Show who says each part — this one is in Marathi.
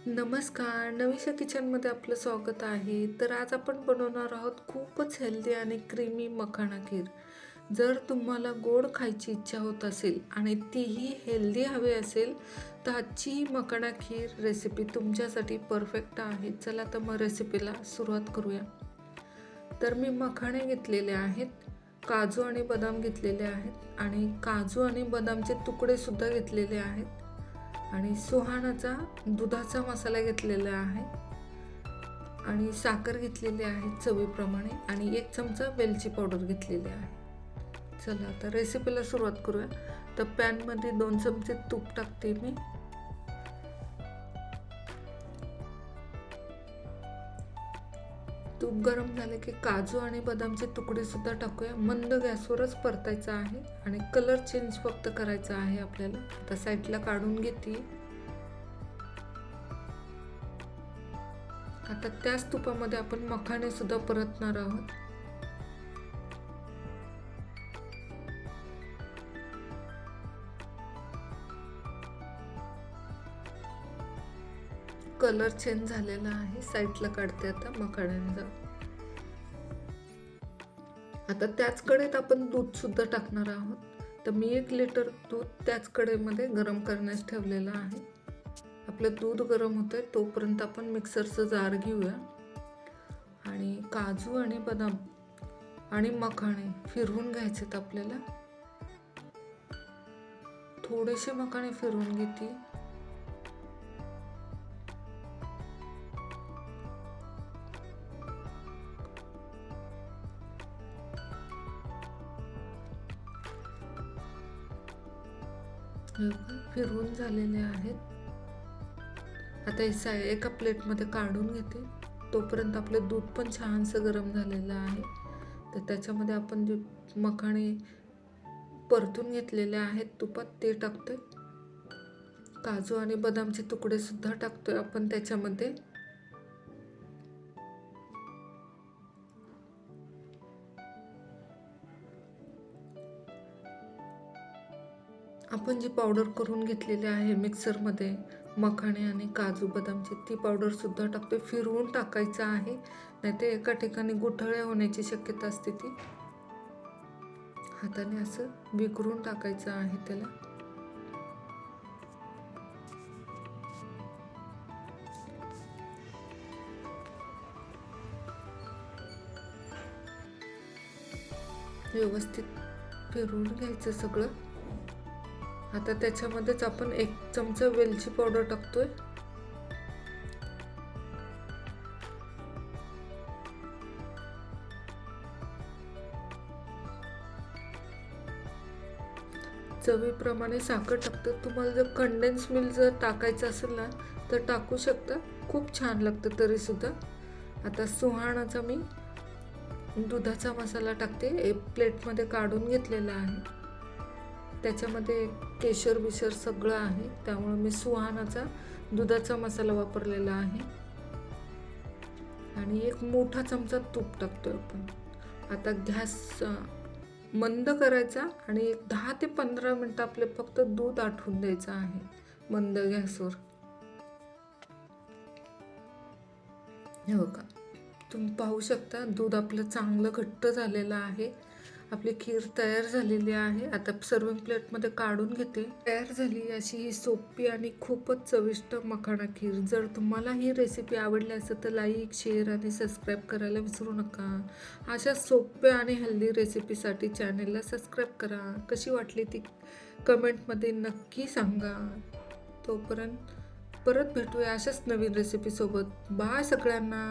Speaker 1: नमस्कार, नवीशा किचनमध्ये आपलं स्वागत आहे. तर आज आपण बनवणार आहोत खूपच हेल्दी आणि क्रीमी मखाना खीर. जर तुम्हाला गोड खायची इच्छा होत असेल आणि तीही हेल्दी हवी असेल, तर आजची ही मखाना खीर रेसिपी तुमच्यासाठी परफेक्ट आहे. चला तर मग रेसिपीला सुरुवात करूया. तर मी मखाणे घेतलेले आहेत, काजू आणि बदाम घेतलेले आहेत आणि काजू आणि बदामचे तुकडेसुद्धा घेतलेले आहेत आणि सुहानाचा दुधाचा मसाला घेतलेला आहे आणि साखर घेतलेली आहे चवीप्रमाणे आणि 1 चमचा वेलची पावडर घेतलेली आहे. चला आता रेसिपीला सुरुवात करूया. तर पॅनमध्ये 2 चमचे तूप टाकते मी. तूप गरम झाले की काजू आणि बदामचे तुकडे सुद्धा टाकूया. मंद गॅसवरच परतायचा आहे आणि कलर चेंज फक्त करायचा आहे आपल्याला. आता साईडला काढून घेते. आता त्याच तुपामध्ये आपण मखाणे सुद्धा परतणार आहोत. कलर चेंज झालेला आहे. साईडला काढते आता मखाण्यांचा. आता त्याच कढईत आपण दूध सुद्धा टाकणार आहोत. तर मी 1 लिटर दूध त्याच कढईमध्ये गरम करण्यास ठेवलेलं आहे. आपलं दूध गरम होतंय तोपर्यंत आपण मिक्सरचं जार घेऊया आणि काजू आणि बदाम आणि मखाणे फिरवून घ्यायचेत आपल्याला. थोडेसे मखाणे फिरवून घेते. फिरवून झालेले आहेत. आता हे एका प्लेटमध्ये काढून घेते. तोपर्यंत आपलं दूध पण छानसं गरम झालेलं आहे. तर त्याच्यामध्ये आपण जे मखाणे परतून घेतलेले आहेत तुपात ते टाकतोय. काजू आणि बदामचे तुकडे सुद्धा टाकतोय आपण त्याच्यामध्ये. आपण जी पावडर करून घेतलेली आहे मिक्सरमध्ये मखाणे आणि काजू बदामची, ती पावडर सुद्धा टाकते. फिरवून टाकायचं आहे, नाहीतर एका ठिकाणी गुठळ्या होण्याची शक्यता असते. ती हाताने असं विखरून टाकायचं आहे त्याला. व्यवस्थित फिरवून घ्यायचं सगळं. आता त्याच्यामध्येच आपण 1 चमचा वेलची पावडर टाकतोय. चवीप्रमाणे साखर टाकतो. तुम्हाला जर कंडेन्स मिल्क जर टाकायचं असेल ना तर टाकू शकता, खूप छान लागतं तरी सुद्धा. आता सुहाणाचा मी दुधाचा मसाला टाकते. एक प्लेटमध्ये काढून घेतलेला आहे. त्याच्यामध्ये केशर बिशर सगळं आहे, त्यामुळे मी सुहानाचा दुधाचा मसाला वापरलेला आहे आणि 1 मोठा चमचा तूप टाकतोय आपण. आता गॅस मंद करायचा आणि 10 ते 15 मिनिटं आपले फक्त दूध आटवून द्यायचं आहे मंद गॅसवर. हे बघा, तुम्ही पाहू शकता दूध आपलं चांगलं घट्ट झालेलं आहे. आपली खीर तयार झालेली आहे. आता सर्विंग प्लेटमध्ये काढून घेते. तयार झाली अशी ही सोपी आणि खूपच चविष्ट मखाना खीर. जर तुम्हाला ही रेसिपी आवडली असेल तर लाईक, शेअर आणि सबस्क्राईब करायला विसरू नका. अशा सोप्या आणि हेल्दी रेसिपीसाठी चॅनेलला सबस्क्राईब करा. कशी वाटली ती कमेंटमध्ये नक्की सांगा. तोपर्यंत परत भेटूया अशाच नवीन रेसिपीसोबत. बाय सगळ्यांना.